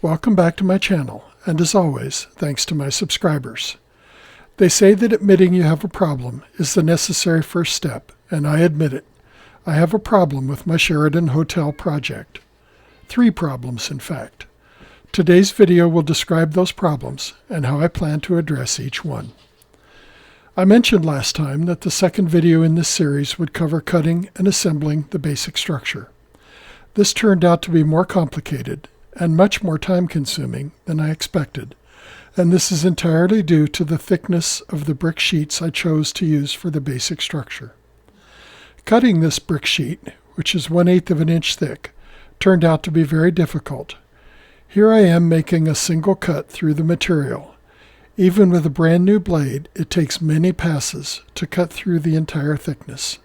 Welcome back to my channel, and as always, thanks to my subscribers. They say that admitting you have a problem is the necessary first step, and I admit it. I have a problem with my Sheridan hotel project. 3 problems, in fact. Today's video will describe those problems and how I plan to address each one. I mentioned last time that the second video in this series would cover cutting and assembling the basic structure. This turned out to be more complicated and much more time-consuming than I expected, and this is entirely due to the thickness of the brick sheets I chose to use for the basic structure. Cutting this brick sheet, which is 1/8 of an inch thick, turned out to be very difficult. Here I am making a single cut through the material. Even with a brand new blade, it takes many passes to cut through the entire thickness.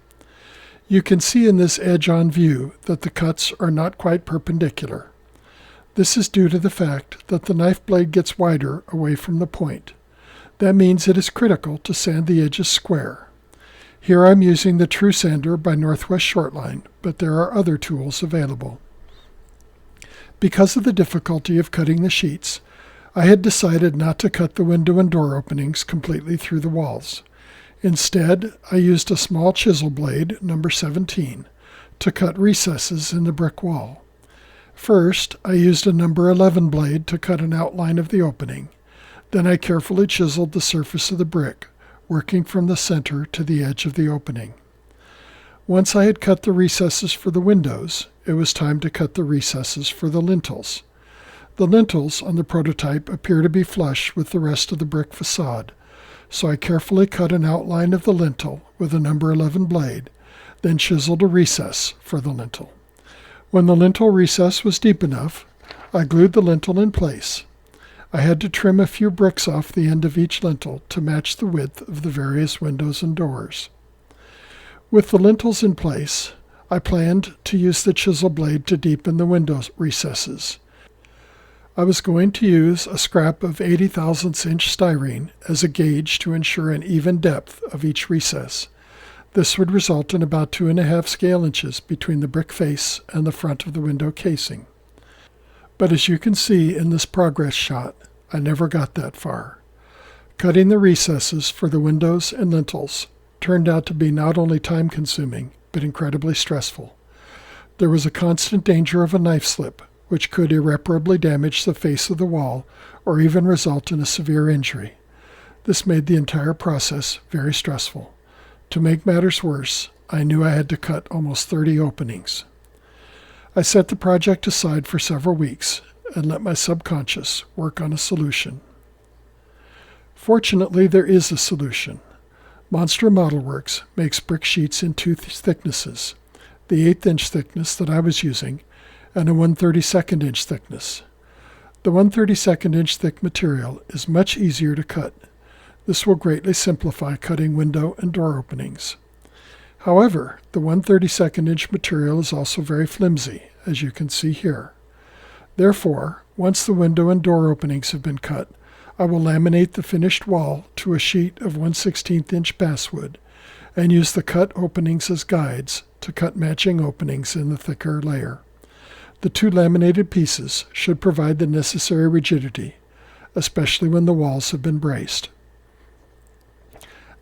You can see in this edge-on view that the cuts are not quite perpendicular. This is due to the fact that the knife blade gets wider away from the point. That means it is critical to sand the edges square. Here I'm using the True Sander by Northwest Shortline, but there are other tools available. Because of the difficulty of cutting the sheets, I had decided not to cut the window and door openings completely through the walls. Instead, I used a small chisel blade, number 17, to cut recesses in the brick wall. First, I used a number 11 blade to cut an outline of the opening. Then I carefully chiseled the surface of the brick, working from the center to the edge of the opening. Once I had cut the recesses for the windows, it was time to cut the recesses for the lintels. The lintels on the prototype appear to be flush with the rest of the brick facade, so I carefully cut an outline of the lintel with a number 11 blade, then chiseled a recess for the lintel. When the lintel recess was deep enough, I glued the lintel in place. I had to trim a few bricks off the end of each lintel to match the width of the various windows and doors. With the lintels in place, I planned to use the chisel blade to deepen the window recesses. I was going to use a scrap of 80 thousandths inch styrene as a gauge to ensure an even depth of each recess. This would result in about 2.5 scale inches between the brick face and the front of the window casing. But as you can see in this progress shot, I never got that far. Cutting the recesses for the windows and lintels turned out to be not only time-consuming, but incredibly stressful. There was a constant danger of a knife slip, which could irreparably damage the face of the wall or even result in a severe injury. This made the entire process very stressful. To make matters worse, I knew I had to cut almost 30 openings. I set the project aside for several weeks and let my subconscious work on a solution. Fortunately, there is a solution. Monster Model Works makes brick sheets in 2 thicknesses, the 1/8 inch thickness that I was using and a 1/32 inch thickness. The 1/32 inch thick material is much easier to cut. This will greatly simplify cutting window and door openings. However, the 1/32 inch material is also very flimsy, as you can see here. Therefore, once the window and door openings have been cut, I will laminate the finished wall to a sheet of 1/16 inch basswood and use the cut openings as guides to cut matching openings in the thicker layer. The 2 laminated pieces should provide the necessary rigidity, especially when the walls have been braced.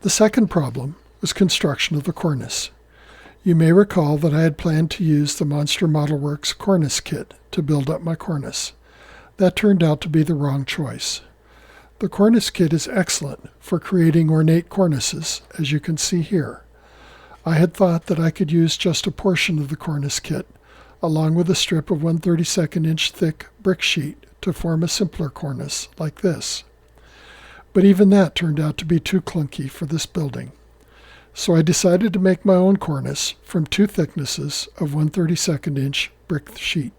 The second problem was construction of the cornice. You may recall that I had planned to use the Monster Model Works cornice kit to build up my cornice. That turned out to be the wrong choice. The cornice kit is excellent for creating ornate cornices, as you can see here. I had thought that I could use just a portion of the cornice kit, along with a strip of 1/32 inch thick brick sheet to form a simpler cornice like this. But even that turned out to be too clunky for this building. So I decided to make my own cornice from 2 thicknesses of 1/32 inch brick sheet.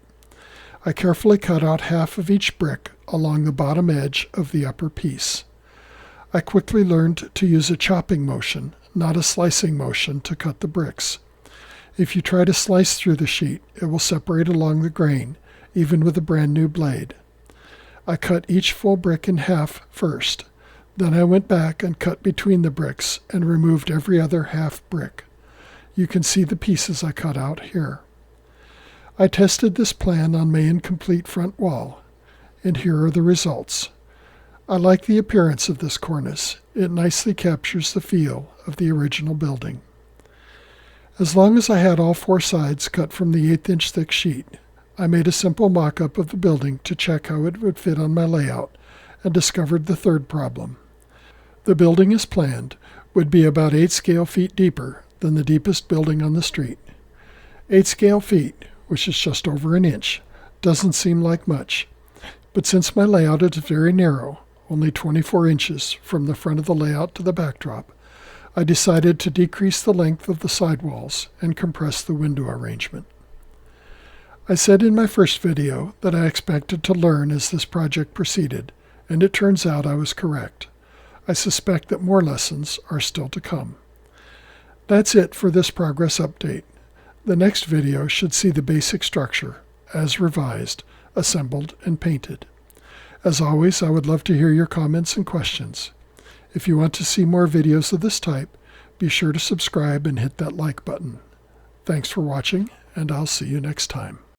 I carefully cut out half of each brick along the bottom edge of the upper piece. I quickly learned to use a chopping motion, not a slicing motion, to cut the bricks. If you try to slice through the sheet, it will separate along the grain, even with a brand new blade. I cut each full brick in half first. Then I went back and cut between the bricks and removed every other half brick. You can see the pieces I cut out here. I tested this plan on my incomplete front wall. and here are the results. I like the appearance of this cornice. It nicely captures the feel of the original building. As long as I had all 4 sides cut from the 1/8" thick sheet, I made a simple mock-up of the building to check how it would fit on my layout and discovered the third problem. The building as planned would be about 8 scale feet deeper than the deepest building on the street. 8 scale feet, which is just over an inch, doesn't seem like much, but since my layout is very narrow, only 24 inches from the front of the layout to the backdrop, I decided to decrease the length of the sidewalls and compress the window arrangement. I said in my first video that I expected to learn as this project proceeded, and it turns out I was correct. I suspect that more lessons are still to come. That's it for this progress update. The next video should see the basic structure, as revised, assembled, and painted. As always, I would love to hear your comments and questions. If you want to see more videos of this type, be sure to subscribe and hit that like button. Thanks for watching, and I'll see you next time.